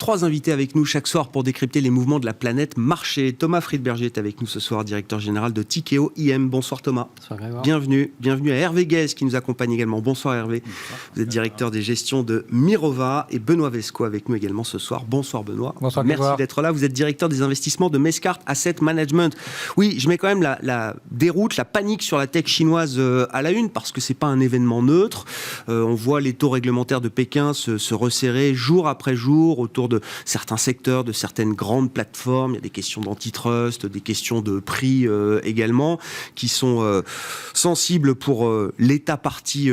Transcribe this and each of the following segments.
3 invités avec nous chaque soir pour décrypter les mouvements de la planète marché. Thomas Friedberger est avec nous ce soir, directeur général de Tikehau IM. Bonsoir Thomas. Bonsoir Grégoire. Bienvenue à Hervé Guez qui nous accompagne également. Bonsoir Hervé. Bonsoir. Vous êtes directeur des gestions de Mirova, et Benoît Vesco avec nous également ce soir. Bonsoir Benoît. Bonsoir Merci Grégoire. d'être là. Vous êtes directeur des investissements de Mescart Asset Management. Oui, je mets quand même la déroute, la panique sur la tech chinoise à la une parce que c'est pas un événement neutre. On voit les taux réglementaires de Pékin se resserrer jour après jour autour de certains secteurs, de certaines grandes plateformes. Il y a des questions d'antitrust, des questions de prix également, qui sont sensibles pour l'État parti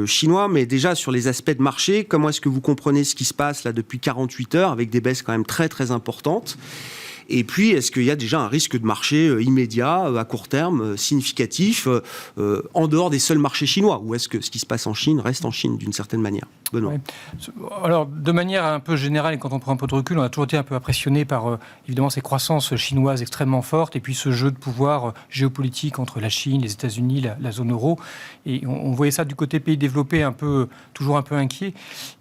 chinois. Mais déjà, sur les aspects de marché, comment est-ce que vous comprenez ce qui se passe là depuis 48 heures, avec des baisses quand même très très importantes ? Et puis, est-ce qu'il y a déjà un risque de marché immédiat, à court terme, significatif, en dehors des seuls marchés chinois ? Ou est-ce que ce qui se passe en Chine reste en Chine d'une certaine manière ? Benoît. Oui. Alors, de manière un peu générale, et quand on prend un peu de recul, on a toujours été un peu impressionné par, évidemment, ces croissances chinoises extrêmement fortes, et puis ce jeu de pouvoir géopolitique entre la Chine, les États-Unis, la zone euro. Et on voyait ça du côté pays développé, toujours un peu inquiet.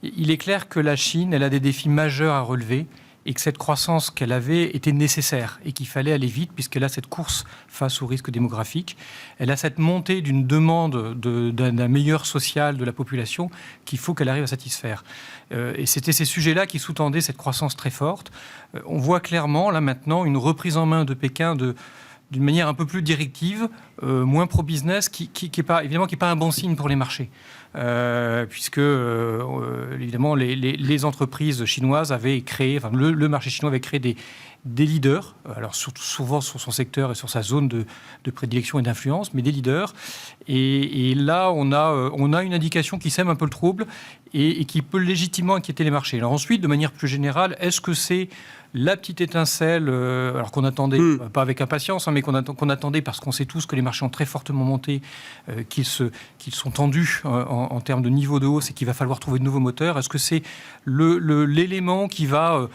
Il est clair que la Chine, elle a des défis majeurs à relever, et que cette croissance qu'elle avait était nécessaire et qu'il fallait aller vite puisqu'elle a cette course face aux risques démographiques. Elle a cette montée d'une demande d'un meilleur social de la population qu'il faut qu'elle arrive à satisfaire. Et c'était ces sujets-là qui sous-tendaient cette croissance très forte. On voit clairement, là maintenant, une reprise en main de Pékin d'une manière un peu plus directive, moins pro-business, qui est pas, évidemment, qui n'est pas un bon signe pour les marchés. Puisque, évidemment, les entreprises chinoises avaient créé, enfin, le marché chinois avait créé des leaders, alors souvent sur son secteur et sur sa zone de prédilection et d'influence, mais des leaders. Et là, on a une indication qui sème un peu le trouble et qui peut légitimement inquiéter les marchés. Alors ensuite, de manière plus générale, est-ce que c'est la petite étincelle, alors qu'on attendait, pas avec impatience, hein, mais qu'on attendait parce qu'on sait tous que les marchés ont très fortement monté, qu'ils sont tendus en termes de niveau de hausse et qu'il va falloir trouver de nouveaux moteurs. Est-ce que c'est l'élément qui va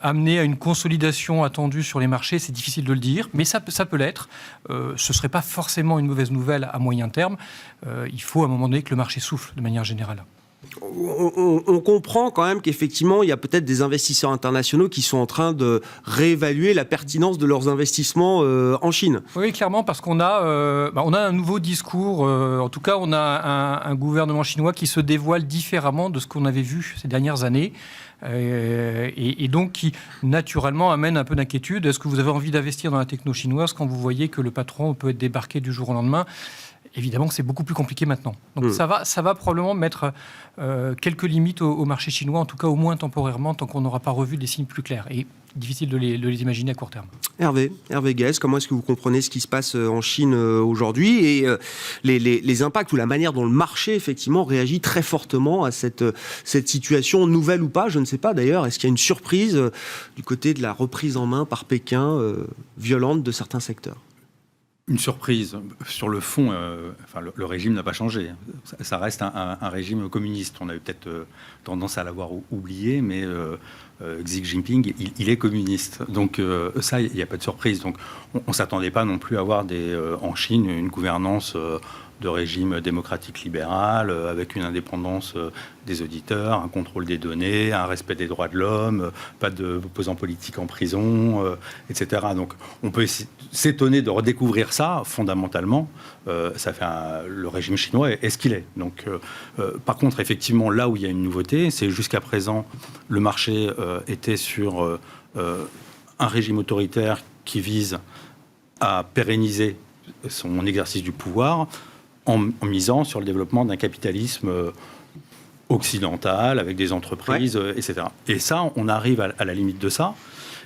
amener à une consolidation attendue sur les marchés? C'est difficile de le dire, mais ça peut l'être. Ce ne serait pas forcément une mauvaise nouvelle à moyen terme. Il faut à un moment donné que le marché souffle de manière générale. On comprend quand même qu'effectivement, il y a peut-être des investisseurs internationaux qui sont en train de réévaluer la pertinence de leurs investissements en Chine. Oui, clairement, parce qu'on a un nouveau discours. En tout cas, on a un gouvernement chinois qui se dévoile différemment de ce qu'on avait vu ces dernières années. Et donc qui naturellement amène un peu d'inquiétude. Est-ce que vous avez envie d'investir dans la techno chinoise quand vous voyez que le patron peut être débarqué du jour au lendemain ? Évidemment que c'est beaucoup plus compliqué maintenant. Donc ça va probablement mettre quelques limites au marché chinois, en tout cas au moins temporairement, tant qu'on n'aura pas revu des signes plus clairs. Et difficile de les imaginer à court terme. Hervé Guez, comment est-ce que vous comprenez ce qui se passe en Chine aujourd'hui et les impacts ou la manière dont le marché effectivement réagit très fortement à cette situation, nouvelle ou pas, je ne sais pas d'ailleurs. Est-ce qu'il y a une surprise du côté de la reprise en main par Pékin violente de certains secteurs ? Une surprise. Sur le fond, le régime n'a pas changé. Ça reste un régime communiste. On avait peut-être tendance à l'avoir oublié, mais Xi Jinping, il est communiste. Donc ça, il n'y a pas de surprise. Donc on ne s'attendait pas non plus à avoir en Chine une gouvernance de régime démocratique libéral, avec une indépendance des auditeurs, un contrôle des données, un respect des droits de l'homme, pas d'opposants politiques en prison, etc. Donc on peut s'étonner de redécouvrir ça, fondamentalement. Ça fait le régime chinois est ce qu'il est. Donc, par contre, effectivement, là où il y a une nouveauté, c'est jusqu'à présent, le marché était sur un régime autoritaire qui vise à pérenniser son exercice du pouvoir, en misant sur le développement d'un capitalisme occidental, avec des entreprises, etc. Et ça, on arrive à la limite de ça.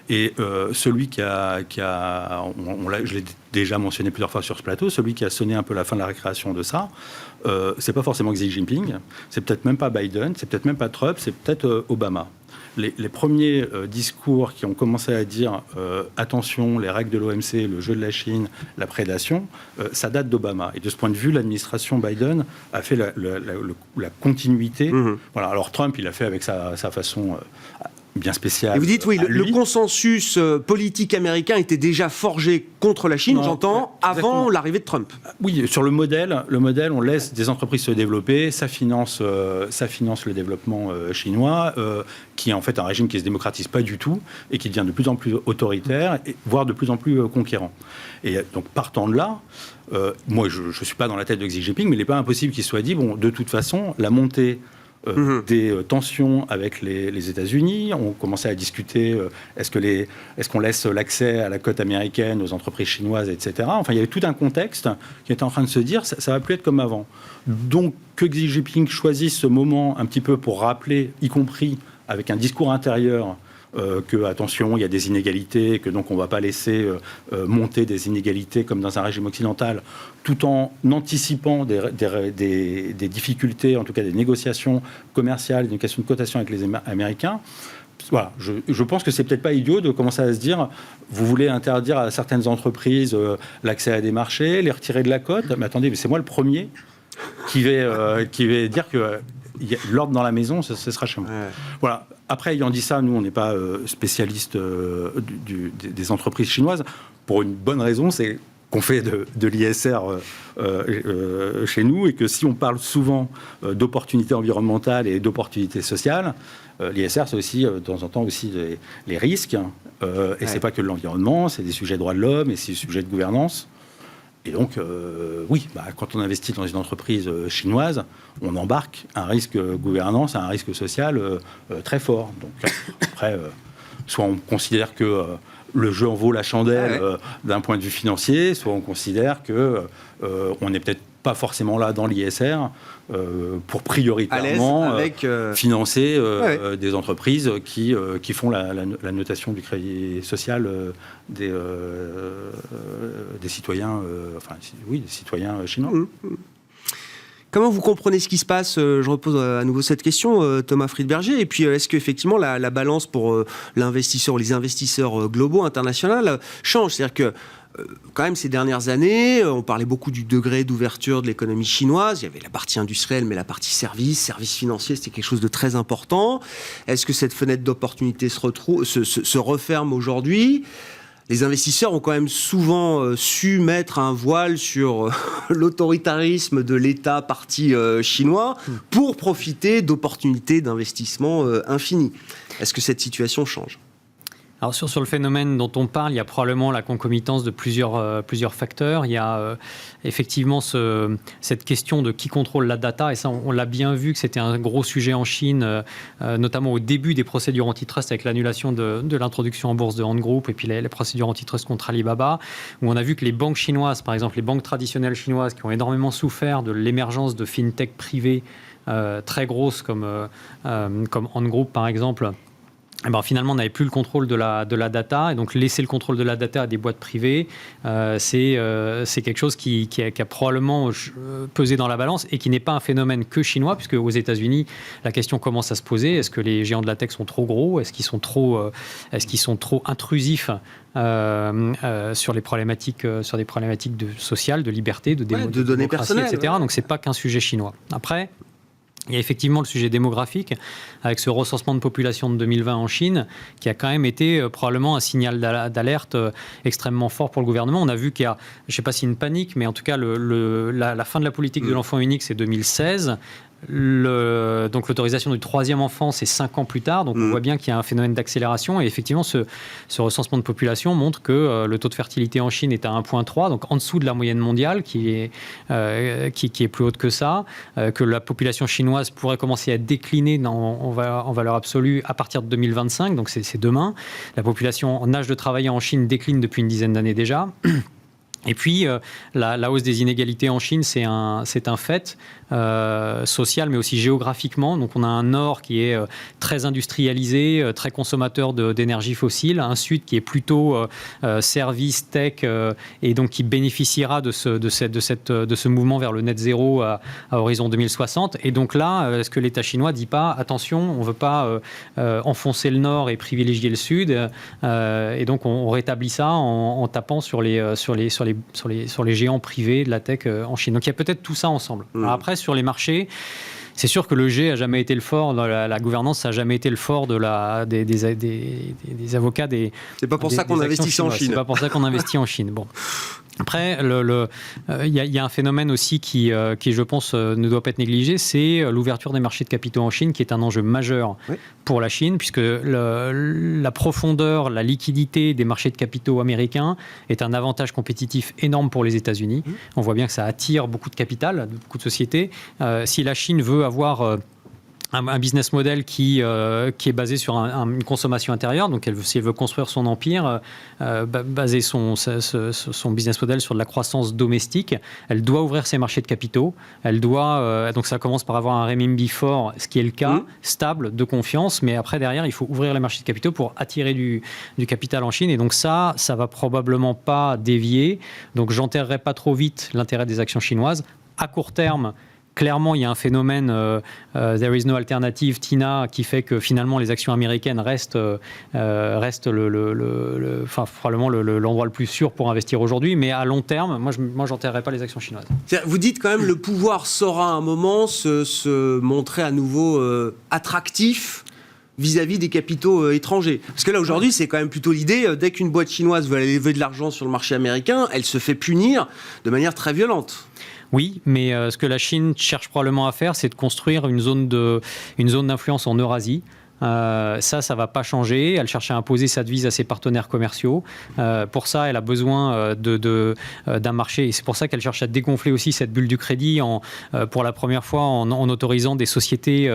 Et celui je l'ai déjà mentionné plusieurs fois sur ce plateau, celui qui a sonné un peu la fin de la récréation de ça, c'est pas forcément Xi Jinping, c'est peut-être même pas Biden, c'est peut-être même pas Trump, c'est peut-être Obama. Les premiers discours qui ont commencé à dire attention, les règles de l'OMC, le jeu de la Chine, la prédation, ça date d'Obama. Et de ce point de vue, l'administration Biden a fait la continuité. Voilà. Alors Trump, il a fait avec sa façon bien spécial. Et vous dites, oui, le consensus politique américain était déjà forgé contre la Chine, j'entends, avant l'arrivée de Trump. Oui, sur le modèle, on laisse des entreprises se développer, ça finance le développement chinois, qui est en fait un régime qui ne se démocratise pas du tout et qui devient de plus en plus autoritaire, voire de plus en plus conquérant. Et donc, partant de là, moi, je ne suis pas dans la tête de Xi Jinping, mais il n'est pas impossible qu'il soit dit, bon, de toute façon, la montée des tensions avec les États-Unis. On commençait à discuter est-ce qu'on laisse l'accès à la côte américaine aux entreprises chinoises, etc. Enfin, il y avait tout un contexte qui était en train de se dire ça ne va plus être comme avant. Donc, que Xi Jinping choisisse ce moment un petit peu pour rappeler, y compris avec un discours intérieur, que, attention, il y a des inégalités, que donc on ne va pas laisser monter des inégalités comme dans un régime occidental, tout en anticipant des difficultés, en tout cas des négociations commerciales, des négociations de cotation avec les Américains. Voilà, je pense que c'est peut-être pas idiot de commencer à se dire, vous voulez interdire à certaines entreprises l'accès à des marchés, les retirer de la côte, mais attendez, mais c'est moi le premier qui vais dire que l'ordre dans la maison, ce sera chez moi. Ouais. Voilà. Après, ayant dit ça, nous, on n'est pas spécialistes des entreprises chinoises. Pour une bonne raison, c'est qu'on fait de l'ISR chez nous et que si on parle souvent d'opportunités environnementales et d'opportunités sociales, l'ISR, c'est aussi, de temps en temps, aussi les risques. Et c'est pas que l'environnement, c'est des sujets de droits de l'homme et c'est des sujets de gouvernance. Et donc, oui, quand on investit dans une entreprise chinoise, on embarque un risque gouvernance, un risque social très fort. Donc, après, soit on considère que le jeu en vaut la chandelle d'un point de vue financier, soit on considère que on n'est peut-être pas forcément là dans l'ISR pour prioritairement financer des entreprises qui font la notation du crédit social des citoyens, des citoyens chinois. Comment vous comprenez ce qui se passe? Je repose à nouveau cette question, Thomas Friedberger. Et puis, est-ce qu'effectivement, la balance pour l'investisseur ou les investisseurs globaux, internationaux, change? C'est-à-dire que, quand même, ces dernières années, on parlait beaucoup du degré d'ouverture de l'économie chinoise. Il y avait la partie industrielle, mais la partie services financiers, c'était quelque chose de très important. Est-ce que cette fenêtre d'opportunité se referme aujourd'hui? Les investisseurs ont quand même souvent su mettre un voile sur l'autoritarisme de l'État parti chinois pour profiter d'opportunités d'investissement infinies. Est-ce que cette situation change ? Alors sur le phénomène dont on parle, il y a probablement la concomitance de plusieurs facteurs. Il y a effectivement cette question de qui contrôle la data, et ça on l'a bien vu que c'était un gros sujet en Chine, notamment au début des procédures antitrust avec l'annulation de l'introduction en bourse de Ant Group et puis les procédures antitrust contre Alibaba, où on a vu que les banques chinoises, par exemple les banques traditionnelles chinoises qui ont énormément souffert de l'émergence de fintech privées très grosses comme Ant Group par exemple, finalement, on n'avait plus le contrôle de la data, et donc laisser le contrôle de la data à des boîtes privées, c'est quelque chose qui a probablement pesé dans la balance et qui n'est pas un phénomène que chinois, puisque aux États-Unis, la question commence à se poser. Est-ce que les géants de la tech sont trop gros? Est-ce qu'ils sont trop intrusifs sur des problématiques sociales, de liberté, de données personnelles, etc. Donc, c'est pas qu'un sujet chinois. Après, il y a effectivement le sujet démographique, avec ce recensement de population de 2020 en Chine, qui a quand même été probablement un signal d'alerte extrêmement fort pour le gouvernement. On a vu qu'il y a, je ne sais pas si une panique, mais en tout cas, la fin de la politique de l'enfant unique, c'est 2016. Donc l'autorisation du troisième enfant, c'est 5 ans plus tard. Donc on voit bien qu'il y a un phénomène d'accélération. Et effectivement, ce recensement de population montre que le taux de fertilité en Chine est à 1,3, donc en dessous de la moyenne mondiale, qui est plus haute que ça. Que la population chinoise pourrait commencer à décliner en valeur absolue à partir de 2025. Donc c'est demain. La population en âge de travailler en Chine décline depuis une dizaine d'années déjà. Et puis, la hausse des inégalités en Chine, c'est un fait social, mais aussi géographiquement. Donc, on a un nord qui est très industrialisé, très consommateur d'énergie fossile, un sud qui est plutôt service, tech, et donc qui bénéficiera de ce mouvement vers le net zéro à horizon 2060. Et donc là, est-ce que l'État chinois ne dit pas, attention, on ne veut pas enfoncer le nord et privilégier le sud, et donc on rétablit ça en tapant sur les géants privés de la tech en Chine. Donc il y a peut-être tout ça ensemble. Alors après, sur les marchés, c'est sûr que le G a jamais été le fort, la gouvernance, ça n'a jamais été le fort des avocats des. C'est pas pour ça qu'on investissait en Chine. C'est pas pour ça qu'on investit en Chine. Bon. Après, il y a un phénomène aussi qui, je pense, ne doit pas être négligé, c'est l'ouverture des marchés de capitaux en Chine, qui est un enjeu majeur pour la Chine, puisque la profondeur, la liquidité des marchés de capitaux américains est un avantage compétitif énorme pour les États-Unis. On voit bien que ça attire beaucoup de capital, beaucoup de sociétés. Si la Chine veut avoir un business model qui est basé sur une consommation intérieure, donc si elle veut construire son empire, baser son business model sur de la croissance domestique, elle doit ouvrir ses marchés de capitaux, donc ça commence par avoir un renminbi fort, ce qui est le cas, stable, de confiance, mais après derrière il faut ouvrir les marchés de capitaux pour attirer du capital en Chine, et donc ça va probablement pas dévier, donc j'enterrerai pas trop vite l'intérêt des actions chinoises. À court terme, clairement, il y a un phénomène there is no alternative, TINA, qui fait que finalement les actions américaines restent probablement l'endroit le plus sûr pour investir aujourd'hui. Mais à long terme, moi, j'enterrerai pas les actions chinoises. Vous dites quand même le pouvoir saura à un moment se montrer à nouveau attractif vis-à-vis des capitaux étrangers. Parce que là, aujourd'hui, c'est quand même plutôt l'idée, dès qu'une boîte chinoise veut aller lever de l'argent sur le marché américain, elle se fait punir de manière très violente. Oui, mais ce que la Chine cherche probablement à faire, c'est de construire une zone d'influence en Eurasie. Ça va pas changer. Elle cherche à imposer sa devise à ses partenaires commerciaux. Pour ça, elle a besoin d'un marché. Et c'est pour ça qu'elle cherche à dégonfler aussi cette bulle du crédit pour la première fois en autorisant des sociétés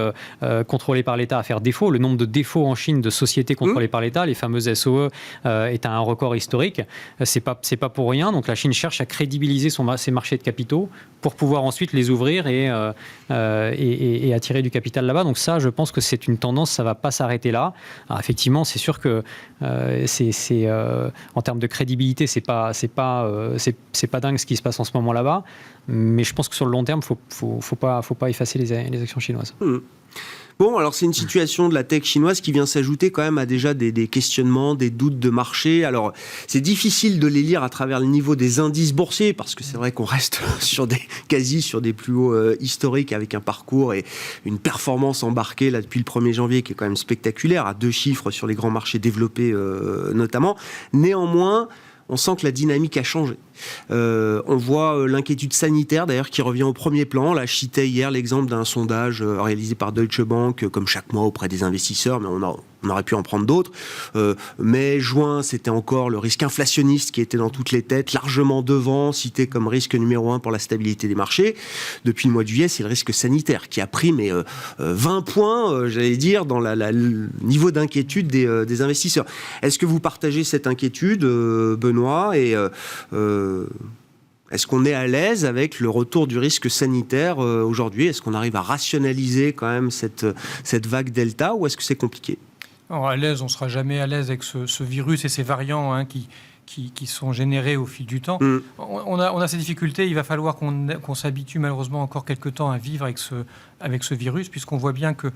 contrôlées par l'État à faire défaut. Le nombre de défauts en Chine de sociétés contrôlées par l'État, les fameuses SOE, est à un record historique. C'est pas pour rien. Donc la Chine cherche à crédibiliser ses marchés de capitaux pour pouvoir ensuite les ouvrir et attirer du capital là-bas. Donc ça, je pense que c'est une tendance. Ça va pas s'arrêter là. Alors effectivement, c'est sûr que en termes de crédibilité, c'est pas dingue ce qui se passe en ce moment là-bas. Mais je pense que sur le long terme, faut pas effacer les actions chinoises. Bon, alors c'est une situation de la tech chinoise qui vient s'ajouter quand même à déjà des questionnements, des doutes de marché. Alors, c'est difficile de les lire à travers le niveau des indices boursiers, parce que c'est vrai qu'on reste sur des plus hauts historiques, avec un parcours et une performance embarquée là depuis le 1er janvier qui est quand même spectaculaire, à 2 chiffres sur les grands marchés développés notamment. Néanmoins, on sent que la dynamique a changé. On voit l'inquiétude sanitaire d'ailleurs qui revient au premier plan. Là, je citais hier l'exemple d'un sondage réalisé par Deutsche Bank, comme chaque mois auprès des investisseurs, mais on aurait pu en prendre d'autres. Mai, juin, c'était encore le risque inflationniste qui était dans toutes les têtes, largement devant, cité comme risque numéro 1 pour la stabilité des marchés. Depuis le mois de juillet, c'est le risque sanitaire qui a pris 20 points, j'allais dire, dans le niveau d'inquiétude des investisseurs. Est-ce que vous partagez cette inquiétude, Benoît, et est-ce qu'on est à l'aise avec le retour du risque sanitaire aujourd'hui? Est-ce qu'on arrive à rationaliser quand même cette vague Delta, ou est-ce que c'est compliqué? Alors, à l'aise, on ne sera jamais à l'aise avec ce virus et ces variants qui sont générés au fil du temps. On a ces difficultés. Il va falloir qu'on s'habitue malheureusement encore quelques temps à vivre avec ce virus, puisqu'on voit bien que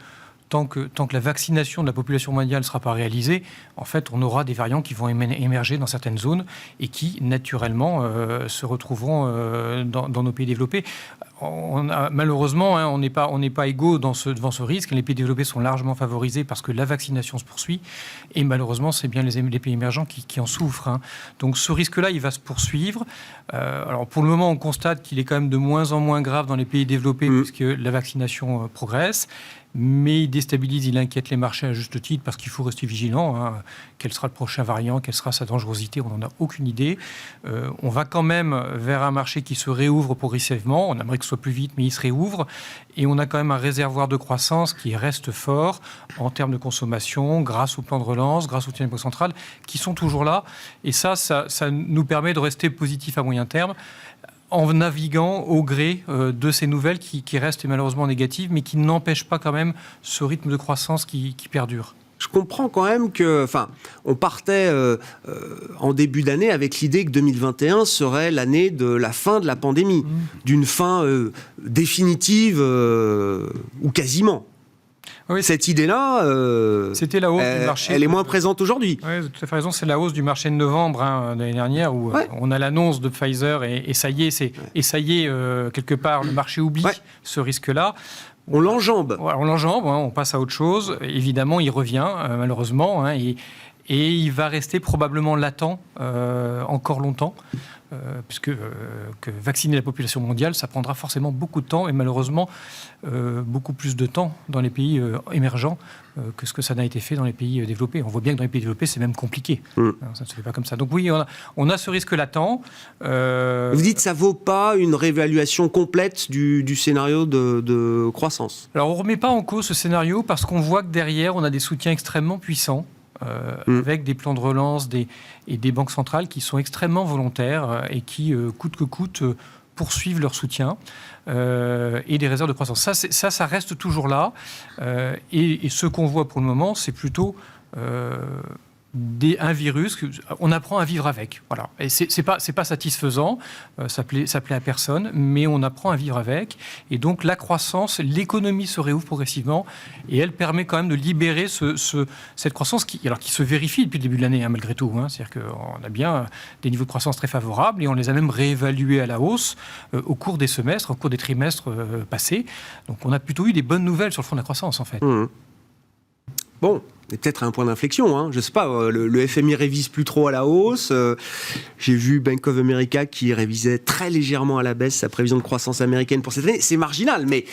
tant que la vaccination de la population mondiale ne sera pas réalisée, en fait, on aura des variants qui vont émerger dans certaines zones et qui, naturellement, se retrouveront dans nos pays développés. Malheureusement, on n'est pas égaux devant ce risque. Les pays développés sont largement favorisés parce que la vaccination se poursuit. Et malheureusement, c'est bien les pays émergents qui en souffrent. Donc ce risque-là, il va se poursuivre. Alors pour le moment, on constate qu'il est quand même de moins en moins grave dans les pays développés puisque la vaccination progresse. Mais il déstabilise, il inquiète les marchés à juste titre parce qu'il faut rester vigilant. Quel sera le prochain variant? Quelle sera sa dangerosité? On n'en a aucune idée. On va quand même vers un marché qui se réouvre progressivement. On aimerait que ce soit plus vite, mais il se réouvre. Et on a quand même un réservoir de croissance qui reste fort en termes de consommation, grâce au plan de relance, grâce au Banque centrale, qui sont toujours là. Et ça nous permet de rester positif à moyen terme, en naviguant au gré de ces nouvelles qui restent malheureusement négatives, mais qui n'empêchent pas quand même ce rythme de croissance qui perdure. Je comprends quand même que, on partait en début d'année avec l'idée que 2021 serait l'année de la fin de la pandémie, d'une fin définitive ou quasiment. Oui. Cette idée-là, c'était la hausse du marché. Elle est moins présente aujourd'hui. Oui, vous avez tout à fait raison. C'est la hausse du marché de novembre de l'année dernière où on a l'annonce de Pfizer et ça y est, quelque part, le marché oublie ce risque-là. On l'enjambe. On l'enjambe, on passe à autre chose. Évidemment, il revient, malheureusement, et il va rester probablement latent encore longtemps, puisque que vacciner la population mondiale, ça prendra forcément beaucoup de temps, et malheureusement beaucoup plus de temps dans les pays émergents que ce que ça n'a été fait dans les pays développés. On voit bien que dans les pays développés, c'est même compliqué. Ça ne se fait pas comme ça. Donc oui, on a ce risque latent. Vous dites que ça ne vaut pas une réévaluation complète du scénario de croissance. Alors on ne remet pas en cause ce scénario parce qu'on voit que derrière, on a des soutiens extrêmement puissants. Avec des plans de relance et des banques centrales qui sont extrêmement volontaires et qui, coûte que coûte, poursuivent leur soutien et des réserves de croissance. Ça reste toujours là. Et ce qu'on voit pour le moment, c'est plutôt un virus on apprend à vivre avec. Voilà. Et c'est pas satisfaisant, ça plaît à personne, mais on apprend à vivre avec. Et donc la croissance, l'économie se réouvre progressivement et elle permet quand même de libérer cette croissance qui se vérifie depuis le début de l'année, malgré tout. C'est-à-dire qu'on a bien des niveaux de croissance très favorables et on les a même réévalués à la hausse au cours des semestres, au cours des trimestres passés. Donc on a plutôt eu des bonnes nouvelles sur le front de la croissance, en fait. Bon, c'est peut-être un point d'inflexion. Je ne sais pas, le FMI révise plus trop à la hausse. J'ai vu Bank of America qui révisait très légèrement à la baisse sa prévision de croissance américaine pour cette année. C'est marginal, mais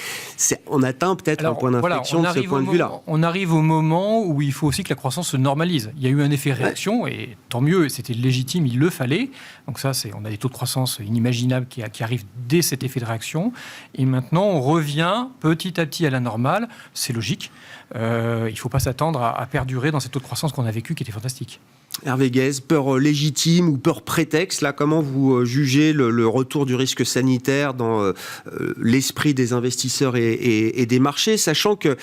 on atteint peut-être un point d'inflexion de ce point de vue-là. On arrive au moment où il faut aussi que la croissance se normalise. Il y a eu un effet réaction, et tant mieux, c'était légitime, il le fallait. Donc ça, on a des taux de croissance inimaginables qui arrivent dès cet effet de réaction. Et maintenant, on revient petit à petit à la normale. C'est logique. Il ne faut pas s'attendre à perdurer dans ces taux de croissance qu'on a vécu qui étaient fantastiques. Hervé Guez, peur légitime ou peur prétexte, là, comment vous jugez le retour du risque sanitaire dans l'esprit des investisseurs et des marchés, sachant que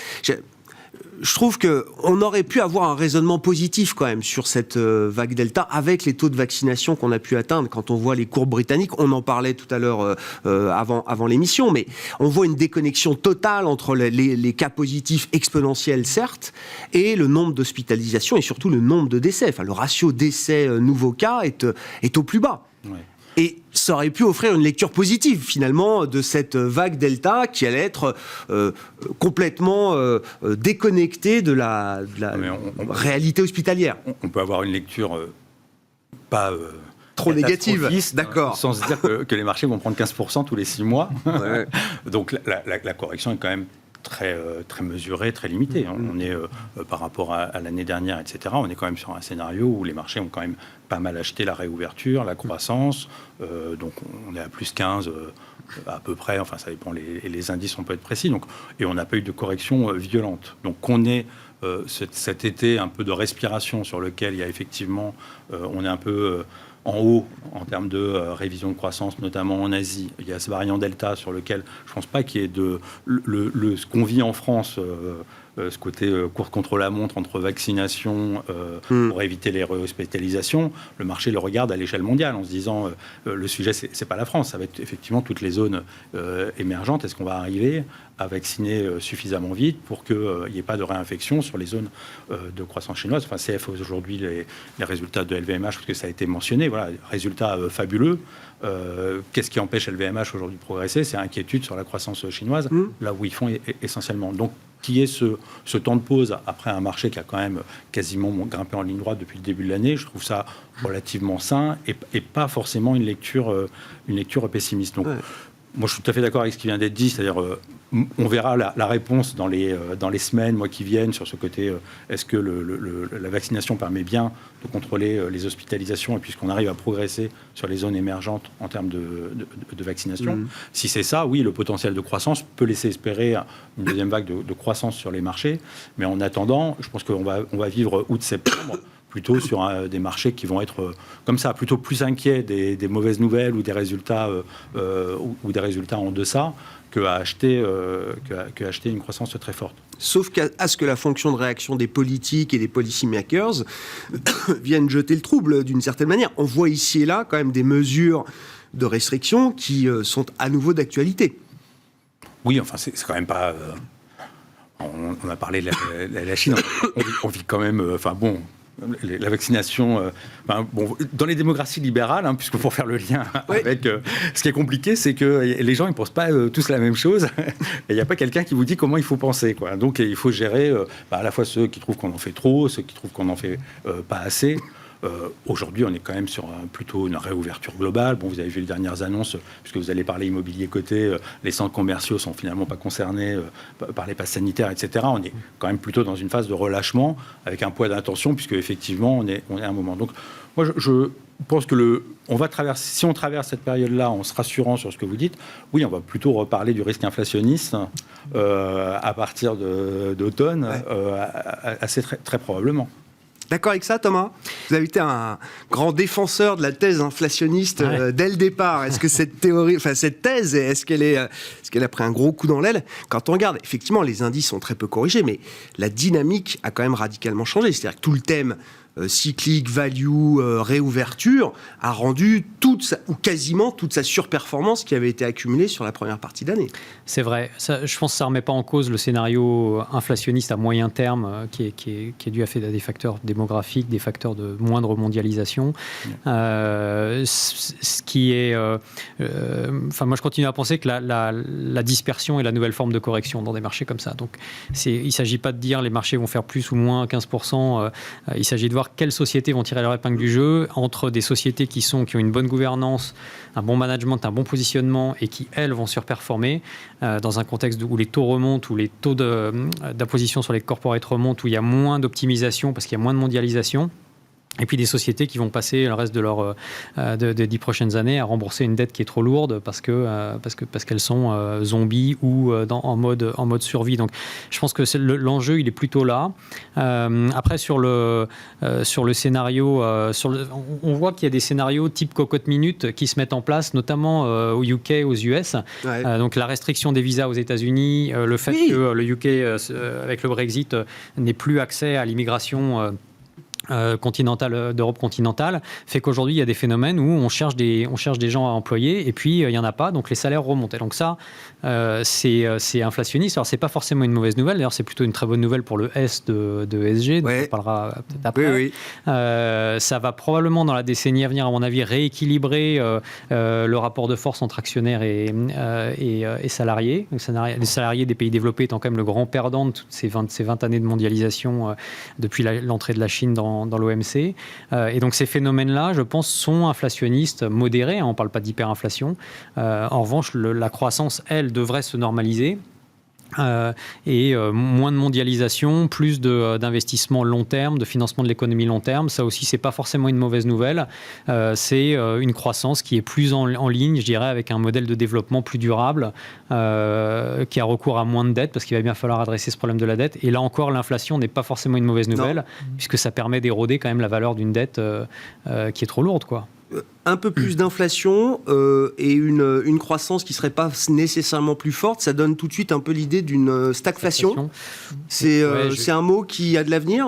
je trouve qu'on aurait pu avoir un raisonnement positif quand même sur cette vague Delta avec les taux de vaccination qu'on a pu atteindre. Quand on voit les courbes britanniques, on en parlait tout à l'heure avant l'émission, mais on voit une déconnexion totale entre les cas positifs exponentiels, certes, et le nombre d'hospitalisations et surtout le nombre de décès. Enfin, le ratio décès nouveaux cas est au plus bas. Ouais. Et ça aurait pu offrir une lecture positive, finalement, de cette vague Delta qui allait être complètement déconnectée de la réalité hospitalière. On peut avoir une lecture pas... trop négative, d'accord. Sans se dire que les marchés vont prendre 15% tous les 6 mois. Ouais. Donc la correction est quand même très mesurée, très limitée. On est, par rapport à l'année dernière, etc., on est quand même sur un scénario où les marchés ont quand même pas mal acheté la réouverture, la croissance. Donc on est à plus 15 à peu près. Enfin, ça dépend, les indices, on peut être précis. Donc, et on n'a pas eu de correction violente. Donc on est cet été un peu de respiration sur lequel il y a effectivement, on est un peu... en haut en termes de révision de croissance, notamment en Asie. Il y a ce variant Delta sur lequel je ne pense pas qu'il y ait ce qu'on vit en France, ce côté course contre la montre entre vaccination pour éviter les réhospitalisations. Le marché le regarde à l'échelle mondiale en se disant le sujet, c'est pas la France, ça va être effectivement toutes les zones émergentes. Est-ce qu'on va arriver à vacciner suffisamment vite pour qu'il n'y ait pas de réinfection sur les zones de croissance chinoise. Enfin, CF aujourd'hui les résultats de LVMH, parce que ça a été mentionné, voilà, résultats fabuleux. Qu'est-ce qui empêche LVMH aujourd'hui de progresser? C'est inquiétude sur la croissance chinoise, là où ils font essentiellement. Donc, qui est ce temps de pause après un marché qui a quand même quasiment grimpé en ligne droite depuis le début de l'année, je trouve ça relativement sain et pas forcément une lecture pessimiste. Donc, moi, je suis tout à fait d'accord avec ce qui vient d'être dit, c'est-à-dire on verra la réponse dans les semaines, mois qui viennent, sur ce côté, est-ce que la vaccination permet bien de contrôler les hospitalisations et puisqu'on arrive à progresser sur les zones émergentes en termes de vaccination. Si c'est ça, oui, le potentiel de croissance peut laisser espérer une deuxième vague de croissance sur les marchés, mais en attendant, je pense qu'on va vivre août-septembre plutôt sur des marchés qui vont être comme ça, plutôt plus inquiets des mauvaises nouvelles ou des résultats en deçà qu'à acheter une croissance très forte. Sauf à ce que la fonction de réaction des politiques et des policymakers viennent jeter le trouble d'une certaine manière. On voit ici et là quand même des mesures de restriction qui sont à nouveau d'actualité. Oui, enfin c'est quand même pas... on a parlé de la Chine, on vit quand même... enfin bon... La vaccination, dans les démocraties libérales, puisque pour faire le lien avec... ce qui est compliqué, c'est que les gens, ils ne pensent pas tous la même chose. Et il n'y a pas quelqu'un qui vous dit comment il faut penser, quoi. Donc, il faut gérer à la fois ceux qui trouvent qu'on en fait trop, ceux qui trouvent qu'on n'en fait pas assez. Aujourd'hui, on est quand même sur plutôt une réouverture globale. Bon, vous avez vu les dernières annonces, puisque vous allez parler immobilier coté, les centres commerciaux sont finalement pas concernés par les passes sanitaires, etc. On est quand même plutôt dans une phase de relâchement, avec un poids d'attention, puisque effectivement, on est à un moment. Donc, moi, je pense que si on traverse cette période-là en se rassurant sur ce que vous dites, oui, on va plutôt reparler du risque inflationniste à partir d'automne, assez très probablement. D'accord avec ça, Thomas? Vous avez été un grand défenseur de la thèse inflationniste dès le départ. Est-ce que cette thèse, est-ce qu'elle a pris un gros coup dans l'aile? Quand on regarde, effectivement, les indices sont très peu corrigés, mais la dynamique a quand même radicalement changé. C'est-à-dire que tout le thème cyclique, value, réouverture, a rendu ou quasiment toute sa surperformance qui avait été accumulée sur la première partie d'année. C'est vrai. Je pense que ça ne remet pas en cause le scénario inflationniste à moyen terme qui est dû à des facteurs démographiques, des facteurs de moindre mondialisation. Ce qui est... moi, je continue à penser que la dispersion est la nouvelle forme de correction dans des marchés comme ça. Donc, il ne s'agit pas de dire les marchés vont faire plus ou moins 15%. Il s'agit de voir quelles sociétés vont tirer leur épingle du jeu entre des sociétés qui ont une bonne gouvernance, un bon management, un bon positionnement et qui, elles, vont surperformer dans un contexte où les taux remontent, où les taux d'imposition sur les corporates remontent, où il y a moins d'optimisation parce qu'il y a moins de mondialisation. Et puis des sociétés qui vont passer le reste de 10 prochaines années à rembourser une dette qui est trop lourde parce qu'elles sont zombies ou en mode survie. Donc je pense que l'enjeu il est plutôt là. Après sur le scénario, on voit qu'il y a des scénarios type cocotte minute qui se mettent en place, notamment au UK, aux US. Donc la restriction des visas aux États-Unis, le fait que le UK avec le Brexit n'ait plus accès à l'immigration d'Europe continentale, fait qu'aujourd'hui il y a des phénomènes où on cherche des gens à employer et puis il n'y en a pas, donc les salaires remontent. Et donc ça, c'est inflationniste. Alors c'est pas forcément une mauvaise nouvelle, d'ailleurs c'est plutôt une très bonne nouvelle pour le S de ESG, dont on parlera peut-être après. Ça va probablement dans la décennie à venir, à mon avis, rééquilibrer le rapport de force entre actionnaires et salariés. Les salariés des pays développés étant quand même le grand perdant de toutes ces 20 années de mondialisation depuis l'entrée de la Chine dans l'OMC. Et donc ces phénomènes-là, je pense, sont inflationnistes modérés. On ne parle pas d'hyperinflation. En revanche, la croissance, elle, devrait se normaliser. Et moins de mondialisation, plus d'investissement long terme, de financement de l'économie long terme. Ça aussi, c'est pas forcément une mauvaise nouvelle. C'est une croissance qui est plus en ligne, je dirais, avec un modèle de développement plus durable, qui a recours à moins de dettes, parce qu'il va bien falloir adresser ce problème de la dette. Et là encore, l'inflation n'est pas forcément une mauvaise nouvelle, puisque ça permet d'éroder quand même la valeur d'une dette qui est trop lourde, quoi. Un peu plus d'inflation et une croissance qui ne serait pas nécessairement plus forte, ça donne tout de suite un peu l'idée d'une stagflation. C'est un mot qui a de l'avenir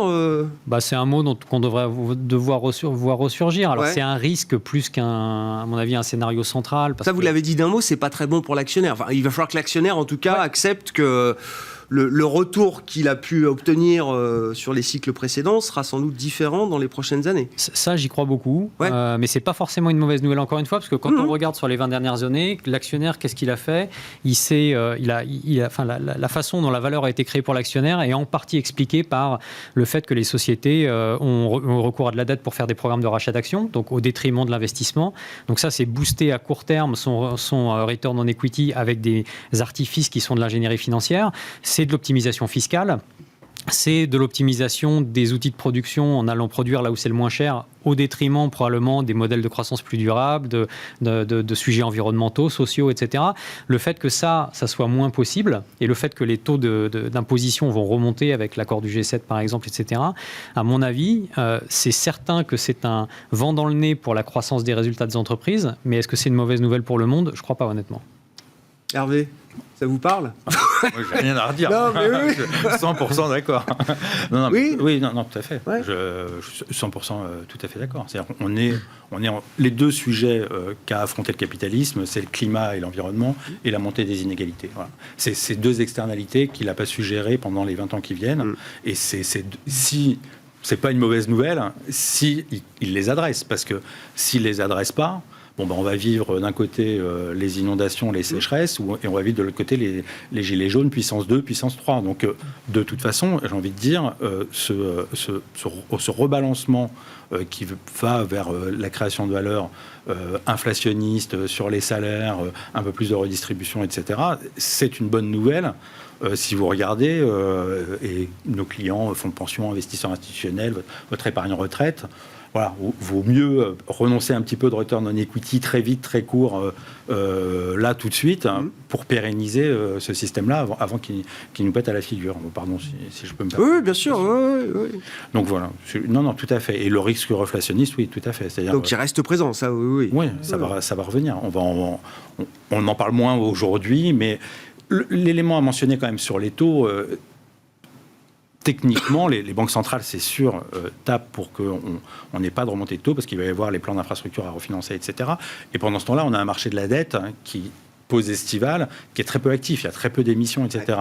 C'est un mot qu'on devrait voir ressurgir. Alors c'est un risque plus à mon avis, un scénario central. Vous l'avez dit d'un mot, c'est pas très bon pour l'actionnaire. Enfin, il va falloir que l'actionnaire, en tout cas, accepte que le retour qu'il a pu obtenir sur les cycles précédents sera sans doute différent dans les prochaines années. Ça, j'y crois beaucoup. Mais c'est pas forcément une mauvaise nouvelle, encore une fois, parce que quand on regarde sur les 20 dernières années, l'actionnaire, qu'est-ce qu'il a fait? La façon dont la valeur a été créée pour l'actionnaire est en partie expliquée par le fait que les sociétés ont recours à de la dette pour faire des programmes de rachat d'actions, donc au détriment de l'investissement. Donc ça, c'est boosté à court terme son return on equity avec des artifices qui sont de l'ingénierie financière. C'est de l'optimisation fiscale, c'est de l'optimisation des outils de production en allant produire là où c'est le moins cher, au détriment probablement des modèles de croissance plus durables, de sujets environnementaux, sociaux, etc. Le fait que ça soit moins possible, et le fait que les taux d'imposition vont remonter avec l'accord du G7 par exemple, etc., à mon avis, c'est certain que c'est un vent dans le nez pour la croissance des résultats des entreprises, mais est-ce que c'est une mauvaise nouvelle pour le monde? Je ne crois pas, honnêtement. Hervé, ça vous parle? Moi, j'ai rien à redire. Non, mais oui. 100% d'accord. Oui, tout à fait. Ouais. Je suis 100% tout à fait d'accord. C'est-à-dire qu'on est les deux sujets qu'a affronté le capitalisme, c'est le climat et l'environnement et la montée des inégalités. Voilà. C'est ces deux externalités qu'il n'a pas su gérer pendant les 20 ans qui viennent. Et si c'est pas une mauvaise nouvelle si ils les adressent, parce que s'ils les adressent pas, on va vivre d'un côté les inondations, les sécheresses, et on va vivre de l'autre côté les gilets jaunes, puissance 2, puissance 3. Donc, de toute façon, j'ai envie de dire, ce rebalancement qui va vers la création de valeur inflationniste sur les salaires, un peu plus de redistribution, etc., c'est une bonne nouvelle. Si vous regardez, et nos clients, fonds de pension, investisseurs institutionnels, votre épargne retraite, voilà, vaut mieux renoncer un petit peu de return on equity très vite, très court, là tout de suite, pour pérenniser ce système-là avant qu'il nous pète à la figure. Pardon si je peux me permettre. Oui, bien sûr. Oui. Donc voilà. Non, tout à fait. Et le risque reflationniste, oui, tout à fait. C'est-à-dire, donc il reste présent, ça, oui. Oui, ça va revenir. On en parle moins aujourd'hui, mais l'élément à mentionner quand même sur les taux, techniquement, les banques centrales, c'est sûr, tapent pour qu'on n'ait pas de remontée de taux, parce qu'il va y avoir les plans d'infrastructure à refinancer, etc. Et pendant ce temps-là, on a un marché de la dette qui pause estivale, qui est très peu actif, il y a très peu d'émissions, etc.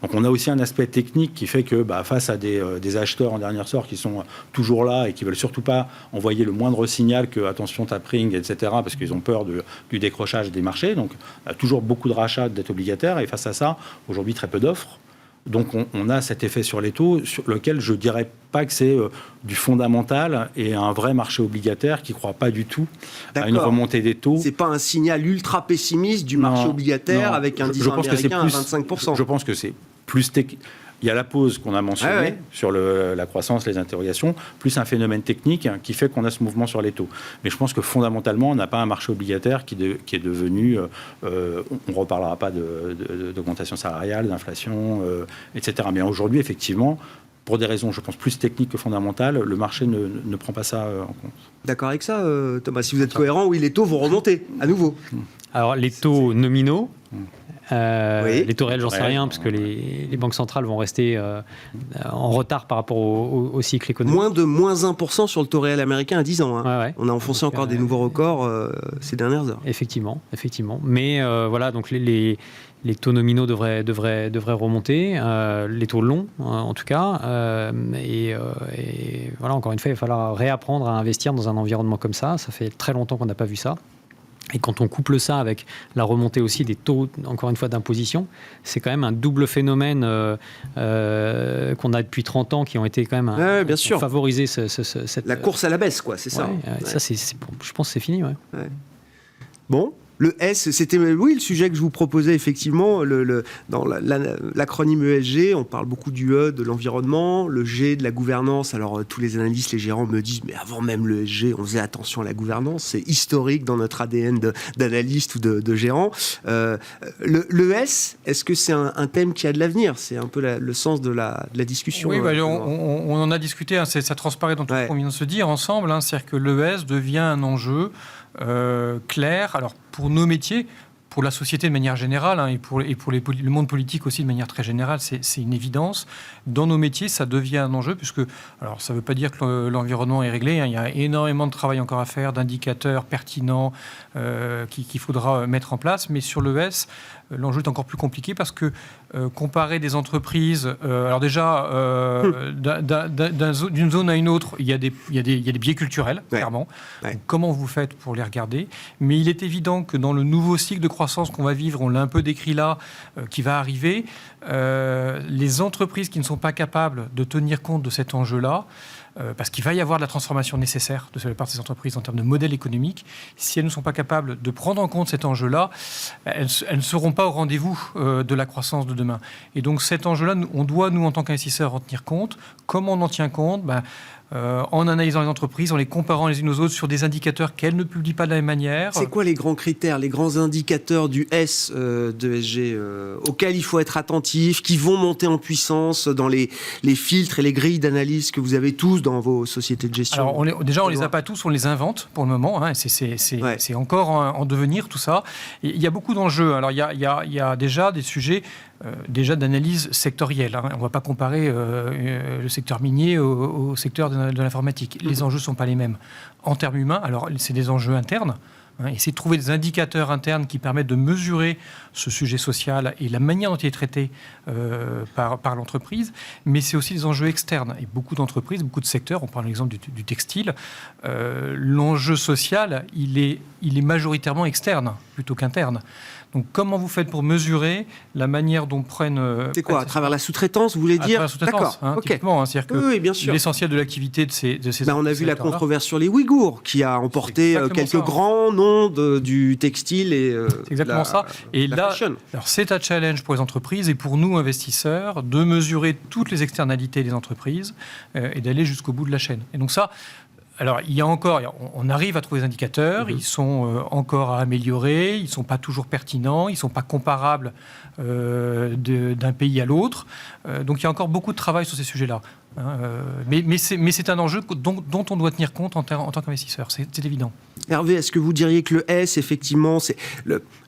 Donc on a aussi un aspect technique qui fait que face à des acheteurs en dernier ressort qui sont toujours là et qui ne veulent surtout pas envoyer le moindre signal que attention tapering, etc., parce qu'ils ont peur du décrochage des marchés. Donc il y a toujours beaucoup de rachats de dettes obligataires, et face à ça, aujourd'hui très peu d'offres. Donc on a cet effet sur les taux, sur lequel je ne dirais pas que c'est du fondamental et un vrai marché obligataire qui ne croit pas du tout à une remontée des taux. Ce n'est pas un signal ultra pessimiste du marché obligataire avec un 10 ans américain à 25%. Je pense que c'est plus il y a la pause qu'on a mentionnée sur la croissance, les interrogations, plus un phénomène technique qui fait qu'on a ce mouvement sur les taux. Mais je pense que fondamentalement, on n'a pas un marché obligataire qui est devenu... on ne reparlera pas d'augmentation salariale, d'inflation, etc. Mais aujourd'hui, effectivement, pour des raisons, je pense, plus techniques que fondamentales, le marché ne prend pas ça en compte. D'accord avec ça, Thomas? Si vous êtes cohérent, oui, les taux vont remonter à nouveau. Alors, les taux nominaux... Les taux réels, j'en sais rien, parce que les banques centrales vont rester en retard par rapport au cycle économique. Moins 1% sur le taux réel américain à 10 ans. On a enfoncé encore des nouveaux records ces dernières heures. Effectivement. Mais voilà, donc les taux nominaux devraient remonter, les taux longs en tout cas. Et voilà, encore une fois, il va falloir réapprendre à investir dans un environnement comme ça. Ça fait très longtemps qu'on n'a pas vu ça. Et quand on couple ça avec la remontée aussi des taux, encore une fois, d'imposition, c'est quand même un double phénomène qu'on a depuis 30 ans, qui ont été quand même bien sûr. Favoriser cette... La course à la baisse, quoi, c'est ça. Ça, je pense que c'est fini. Bon. Le S, c'était le sujet que je vous proposais effectivement. Dans l'acronyme ESG, on parle beaucoup du E, de l'environnement, le G, de la gouvernance. Alors tous les analystes, les gérants me disent, mais avant même le ESG, on faisait attention à la gouvernance. C'est historique dans notre ADN d'analyste ou de gérant. Le S, est-ce que c'est un thème qui a de l'avenir? C'est un peu le sens de la discussion. Oui, on en a discuté, ça transparaît dans tout ce qu'on vient de se dire ensemble. C'est-à-dire que l'ES devient un enjeu clair, alors pour nos métiers, pour la société de manière générale, et pour le monde politique aussi de manière très générale, c'est une évidence. Dans nos métiers, ça devient un enjeu, puisque, alors ça ne veut pas dire que l'environnement est réglé, il y a énormément de travail encore à faire, d'indicateurs pertinents qu'il faudra mettre en place, mais sur l'ES, l'enjeu est encore plus compliqué parce que comparer des entreprises, alors déjà, d'une zone à une autre, il y a des biais culturels, clairement. Donc, comment vous faites pour les regarder? Mais il est évident que dans le nouveau cycle de croissance qu'on va vivre, on l'a un peu décrit là, qui va arriver, les entreprises qui ne sont pas capables de tenir compte de cet enjeu-là, parce qu'il va y avoir de la transformation nécessaire de la part de ces entreprises en termes de modèle économique. Si elles ne sont pas capables de prendre en compte cet enjeu-là, elles ne seront pas au rendez-vous de la croissance de demain. Et donc cet enjeu-là, on doit, nous, en tant qu'investisseurs, en tenir compte. Comment on en tient compte? En analysant les entreprises, en les comparant les unes aux autres sur des indicateurs qu'elles ne publient pas de la même manière. C'est quoi les grands critères, les grands indicateurs du S de SG auxquels il faut être attentif, qui vont monter en puissance dans les filtres et les grilles d'analyse que vous avez tous dans vos sociétés de gestion? Alors, on les a pas tous, on les invente pour le moment. C'est encore en devenir, tout ça. Et il y a beaucoup d'enjeux. Alors, il y a déjà des sujets d'analyse sectorielle. On ne va pas comparer le secteur minier au secteur de l'informatique. Les enjeux ne sont pas les mêmes. En termes humains, alors c'est des enjeux internes, Essayer de trouver des indicateurs internes qui permettent de mesurer ce sujet social et la manière dont il est traité par l'entreprise, mais c'est aussi des enjeux externes. Et beaucoup d'entreprises, beaucoup de secteurs, on prend l'exemple du textile, l'enjeu social, il est majoritairement externe plutôt qu'interne. Donc, comment vous faites pour mesurer la manière dont prennent... c'est quoi, à travers la sous-traitance, vous voulez dire? À travers la sous-traitance, typiquement. C'est-à-dire que oui, bien sûr. l'essentiel de l'activité de ces on a vu la controverse sur les Ouïghours, qui a emporté quelques grands noms du textile et c'est exactement ça. Et là, alors c'est un challenge pour les entreprises et pour nous, investisseurs, de mesurer toutes les externalités des entreprises et d'aller jusqu'au bout de la chaîne. Et donc ça... Alors, on arrive à trouver des indicateurs, ils sont encore à améliorer, ils ne sont pas toujours pertinents, ils ne sont pas comparables d'un pays à l'autre. Donc, il y a encore beaucoup de travail sur ces sujets-là. Mais c'est un enjeu dont on doit tenir compte en tant qu'investisseur, c'est évident. Hervé, est-ce que vous diriez que le S, effectivement,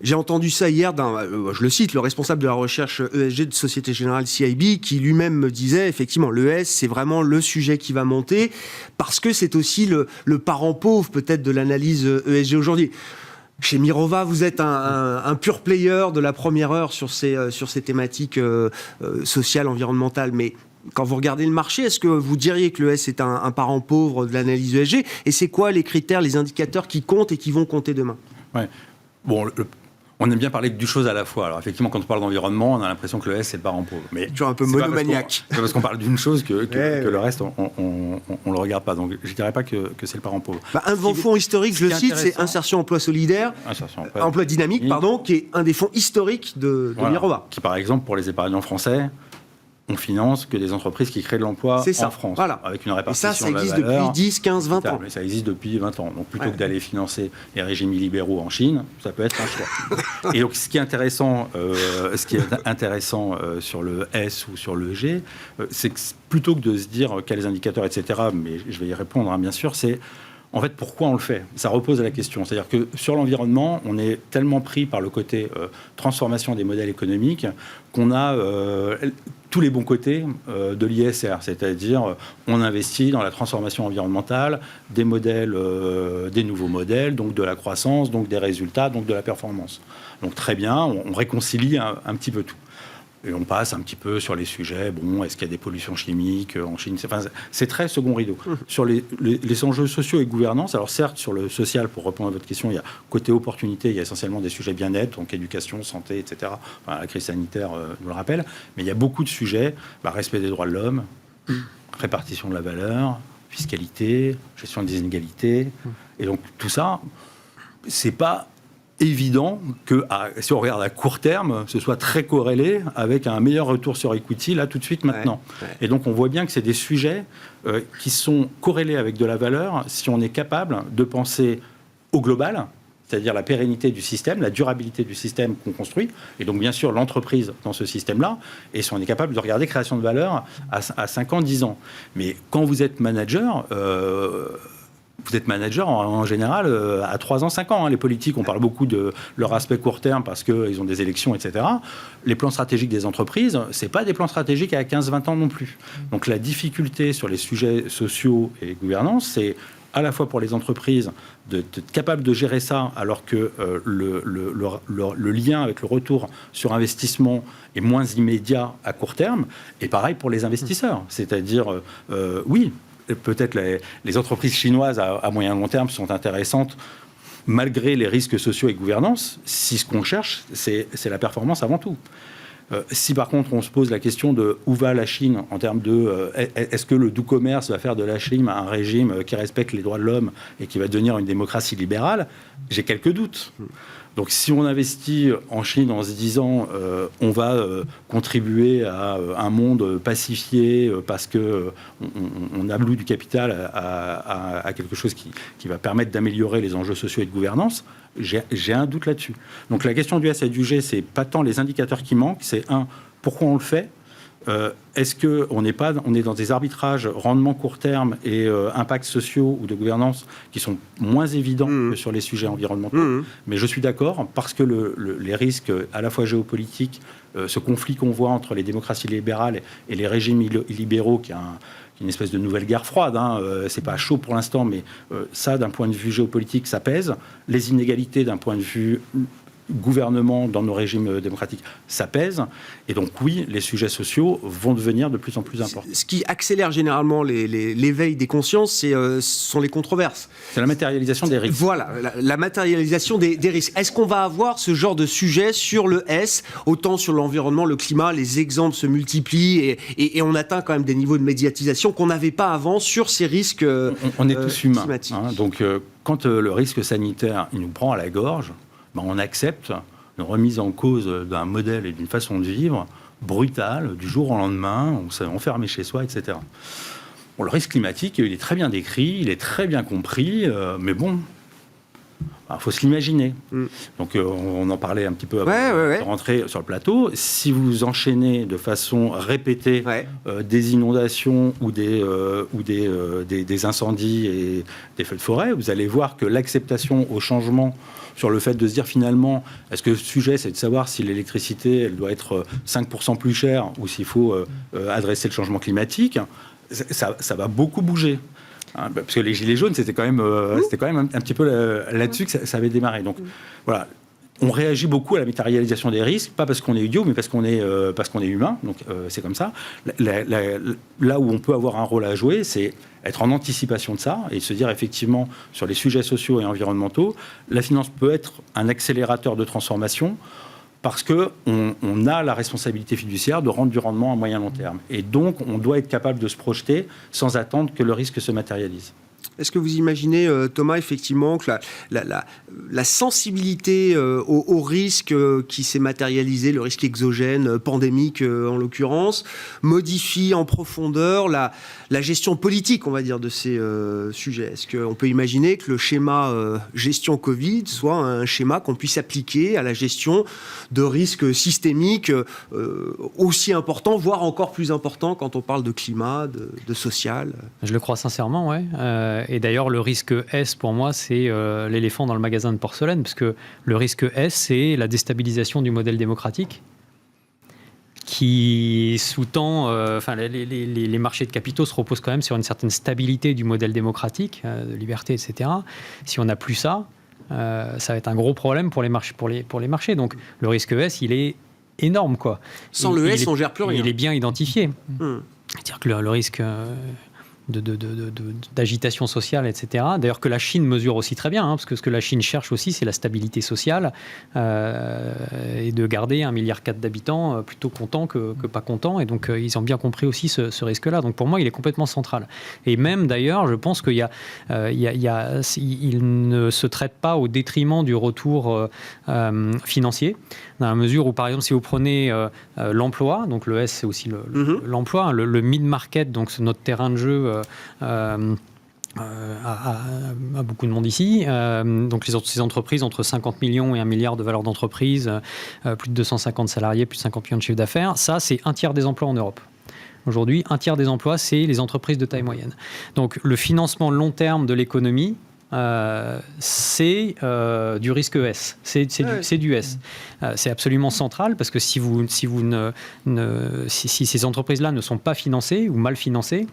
j'ai entendu ça hier je le cite, le responsable de la recherche ESG de Société Générale CIB, qui lui-même me disait, effectivement, le S, c'est vraiment le sujet qui va monter, parce que c'est aussi le parent pauvre, peut-être, de l'analyse ESG aujourd'hui. Chez Mirova, vous êtes un pur player de la première heure sur ces thématiques sociales, environnementales, mais quand vous regardez le marché, est-ce que vous diriez que le S est un parent pauvre de l'analyse ESG? Et c'est quoi les critères, les indicateurs qui comptent et qui vont compter demain? Ouais. Bon, on aime bien parler de deux choses à la fois. Alors effectivement, quand on parle d'environnement, on a l'impression que le S, c'est le parent pauvre. Mais toujours un peu monomaniaque. C'est parce qu'on parle d'une chose que le reste, on le regarde pas. Donc je dirais pas que c'est le parent pauvre. Un de vos fonds historiques, je le cite, c'est Insertion Emploi Solidaire, Emploi Dynamique, qui est un des fonds historiques de Mirova. Qui, par exemple, pour les épargnants français, on finance que des entreprises qui créent de l'emploi en France, avec une répartition de la valeur. Ça existe depuis 10, 15, 20 ans. Ça existe depuis 20 ans. Donc plutôt que d'aller financer les régimes illibéraux en Chine, ça peut être un choix. Et donc ce qui est intéressant, sur le S ou sur le G, c'est que plutôt que de se dire quels indicateurs, etc., mais je vais y répondre, bien sûr, c'est en fait, pourquoi on le fait? Ça repose la question. C'est-à-dire que sur l'environnement, on est tellement pris par le côté transformation des modèles économiques qu'on a tous les bons côtés de l'ISR. C'est-à-dire, on investit dans la transformation environnementale, des modèles, des nouveaux modèles, donc de la croissance, donc des résultats, donc de la performance. Donc très bien, on réconcilie un petit peu tout. Et on passe un petit peu sur les sujets, est-ce qu'il y a des pollutions chimiques en Chine? C'est très second rideau. Sur les enjeux sociaux et gouvernance, alors certes, sur le social, pour répondre à votre question, il y a côté opportunité, il y a essentiellement des sujets bien-être, donc éducation, santé, etc. La crise sanitaire nous le rappelle. Mais il y a beaucoup de sujets, respect des droits de l'homme, répartition de la valeur, fiscalité, gestion des inégalités. Et donc tout ça, c'est pas évident que, si on regarde à court terme, ce soit très corrélé avec un meilleur retour sur equity, là, tout de suite, maintenant. Et donc, on voit bien que c'est des sujets qui sont corrélés avec de la valeur si on est capable de penser au global, c'est-à-dire la pérennité du système, la durabilité du système qu'on construit, et donc, bien sûr, l'entreprise dans ce système-là, et si on est capable de regarder création de valeur à 5 ans, 10 ans. Mais quand vous êtes manager... vous êtes manager en général à 3 ans, 5 ans. Les politiques, on parle beaucoup de leur aspect court terme parce qu'ils ont des élections, etc. Les plans stratégiques des entreprises, ce n'est pas des plans stratégiques à 15-20 ans non plus. Donc la difficulté sur les sujets sociaux et gouvernance, c'est à la fois pour les entreprises d'être capables de gérer ça alors que le lien avec le retour sur investissement est moins immédiat à court terme. Et pareil pour les investisseurs. C'est-à-dire, oui, peut-être les entreprises chinoises à moyen long terme sont intéressantes malgré les risques sociaux et gouvernance, si ce qu'on cherche, c'est la performance avant tout. Si par contre on se pose la question de où va la Chine en termes de est-ce que le doux commerce va faire de la Chine un régime qui respecte les droits de l'homme et qui va devenir une démocratie libérale, j'ai quelques doutes. Donc si on investit en Chine en se disant on va contribuer à un monde pacifié parce qu'on alloue du capital à quelque chose qui va permettre d'améliorer les enjeux sociaux et de gouvernance, j'ai un doute là-dessus. Donc la question du S et du G, c'est pas tant les indicateurs qui manquent, c'est pourquoi on le fait, est-ce qu'on est dans des arbitrages rendement court terme et impacts sociaux ou de gouvernance qui sont moins évidents que sur les sujets environnementaux. Mais je suis d'accord, parce que les risques à la fois géopolitiques, ce conflit qu'on voit entre les démocraties libérales et les régimes illibéraux, qui est une espèce de nouvelle guerre froide, c'est pas chaud pour l'instant, mais ça, d'un point de vue géopolitique, ça pèse. Les inégalités, d'un point de vue gouvernement dans nos régimes démocratiques, ça pèse. Et donc oui, les sujets sociaux vont devenir de plus en plus importants. Ce qui accélère généralement l'éveil des consciences, ce sont les controverses. C'est la matérialisation des risques. Voilà, la matérialisation des risques. Est-ce qu'on va avoir ce genre de sujet sur le S, autant sur l'environnement, le climat, les exemples se multiplient et on atteint quand même des niveaux de médiatisation qu'on n'avait pas avant sur ces risques on est tous humains. Donc quand le risque sanitaire il nous prend à la gorge, on accepte une remise en cause d'un modèle et d'une façon de vivre brutale, du jour au lendemain, on s'est enfermé chez soi, etc. Bon, le risque climatique, il est très bien décrit, il est très bien compris, mais bon, il faut se l'imaginer. Donc on en parlait un petit peu avant de rentrer sur le plateau. Si vous enchaînez de façon répétée des inondations ou des incendies et des feux de forêt, vous allez voir que l'acceptation au changement sur le fait de se dire finalement, est-ce que le sujet c'est de savoir si l'électricité elle doit être 5% plus chère ou s'il faut adresser le changement climatique, ça va beaucoup bouger. Parce que les gilets jaunes, c'était quand même un petit peu là-dessus que ça avait démarré. Donc voilà, on réagit beaucoup à la matérialisation des risques, pas parce qu'on est idiot, mais parce qu'on est humain. Donc c'est comme ça. Là où on peut avoir un rôle à jouer, c'est être en anticipation de ça et se dire effectivement sur les sujets sociaux et environnementaux, la finance peut être un accélérateur de transformation. Parce qu'on a la responsabilité fiduciaire de rendre du rendement à moyen long terme. Et donc, on doit être capable de se projeter sans attendre que le risque se matérialise. Est-ce que vous imaginez, Thomas, effectivement, que la sensibilité au risque qui s'est matérialisé, le risque exogène, pandémique en l'occurrence, modifie en profondeur la gestion politique, on va dire, de ces sujets? Est-ce qu'on peut imaginer que le schéma gestion Covid soit un schéma qu'on puisse appliquer à la gestion de risques systémiques aussi importants, voire encore plus importants quand on parle de climat, de social? Je le crois sincèrement, oui. Et d'ailleurs, le risque S, pour moi, c'est l'éléphant dans le magasin de porcelaine, parce que le risque S, c'est la déstabilisation du modèle démocratique qui sous-tend... les marchés de capitaux se reposent quand même sur une certaine stabilité du modèle démocratique, de liberté, etc. Si on n'a plus ça, ça va être un gros problème pour les marchés. Donc, le risque S, il est énorme, quoi. Sans le S, on ne gère plus rien. Il est bien identifié. C'est-à-dire que le risque... d'agitation sociale, etc. D'ailleurs que la Chine mesure aussi très bien, parce que ce que la Chine cherche aussi, c'est la stabilité sociale et de garder 1,4 milliard d'habitants plutôt contents que pas contents. Et donc ils ont bien compris aussi ce risque-là. Donc pour moi, il est complètement central. Et même d'ailleurs, je pense qu'il il ne se traite pas au détriment du retour financier, dans la mesure où, par exemple, si vous prenez l'emploi, donc le S, c'est aussi l'emploi, le mid-market, donc c'est notre terrain de jeu à beaucoup de monde ici. Donc ces entreprises entre 50 millions et 1 milliard de valeur d'entreprise, plus de 250 salariés, plus de 50 millions de chiffre d'affaires, ça c'est un tiers des emplois en Europe. Aujourd'hui, un tiers des emplois, c'est les entreprises de taille moyenne. Donc le financement long terme de l'économie, c'est du risque S, c'est du S. C'est absolument central parce que si ces entreprises-là ne sont pas financées ou mal financées,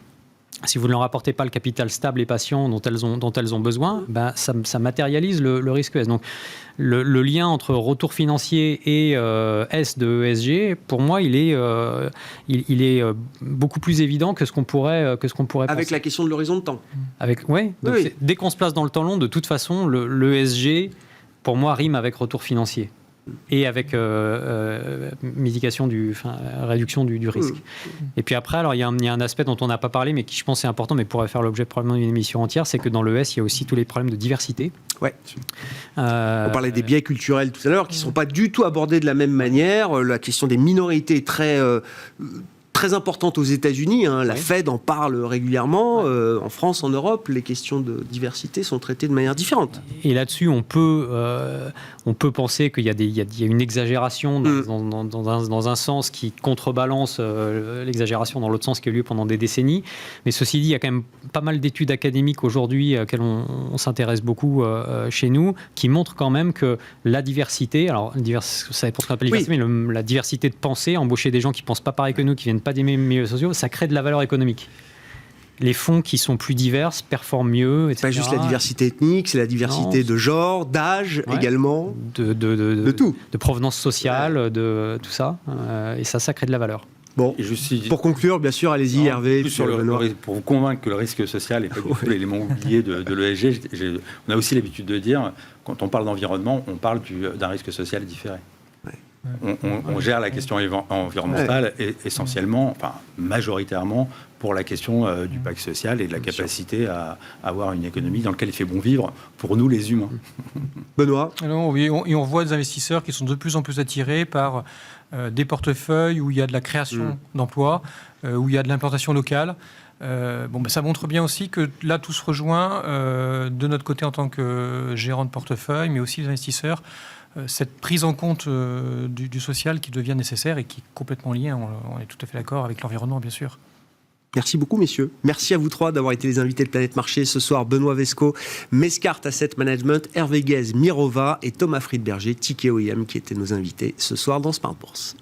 si vous ne leur apportez pas le capital stable et patient dont elles ont besoin, ça matérialise le risque S. Donc, le lien entre retour financier et S de ESG, pour moi, il est beaucoup plus évident que ce qu'on pourrait penser. Avec la question de l'horizon de temps. Oui. Dès qu'on se place dans le temps long, de toute façon, le ESG, pour moi, rime avec retour financier. Et avec réduction du risque. Et puis après, alors il y a un aspect dont on n'a pas parlé, mais qui je pense est important, mais pourrait faire l'objet probablement d'une émission entière, c'est que dans le S, il y a aussi tous les problèmes de diversité. Ouais. On parlait des biais culturels tout à l'heure, qui ne sont pas du tout abordés de la même manière. La question des minorités est très très importante aux États-Unis. La Fed en parle régulièrement. En France, en Europe, les questions de diversité sont traitées de manière différente. Et là-dessus, on peut penser qu'il y a une exagération dans un sens qui contrebalance l'exagération dans l'autre sens qui a eu lieu pendant des décennies. Mais ceci dit, il y a quand même pas mal d'études académiques aujourd'hui auxquelles on s'intéresse beaucoup chez nous, qui montrent quand même que la diversité, alors ça dépend ce qu'on appelle diversité, mais la diversité de pensée, embaucher des gens qui ne pensent pas pareil que nous, qui viennent pas des mêmes milieux sociaux, ça crée de la valeur économique. Les fonds qui sont plus divers performent mieux, etc. Pas juste la diversité ethnique, c'est la diversité de genre, d'âge également, de tout. De provenance sociale, de tout ça. Et ça crée de la valeur. Bon, pour conclure, bien sûr, allez-y, Hervé. Pour vous convaincre que le risque social n'est pas du tout l'élément oublié de l'ESG, on a aussi l'habitude de dire, quand on parle d'environnement, on parle d'un risque social différé. On gère la question environnementale essentiellement, enfin majoritairement, pour la question du pacte social et de la capacité à avoir une économie dans laquelle il fait bon vivre pour nous les humains. Benoît ? Oui, on voit des investisseurs qui sont de plus en plus attirés par des portefeuilles où il y a de la création d'emplois, où il y a de l'implantation locale. Ça montre bien aussi que là, tout se rejoint de notre côté en tant que gérant de portefeuille, mais aussi les investisseurs. Cette prise en compte du social qui devient nécessaire et qui est complètement liée, on est tout à fait d'accord, avec l'environnement, bien sûr. Merci beaucoup, messieurs. Merci à vous trois d'avoir été les invités de Planète Marché ce soir. Benoît Vesco, Mescart Asset Management, Hervé Guez, Mirova et Thomas Friedberger, Ticket OIM, qui étaient nos invités ce soir dans Smart Bourse.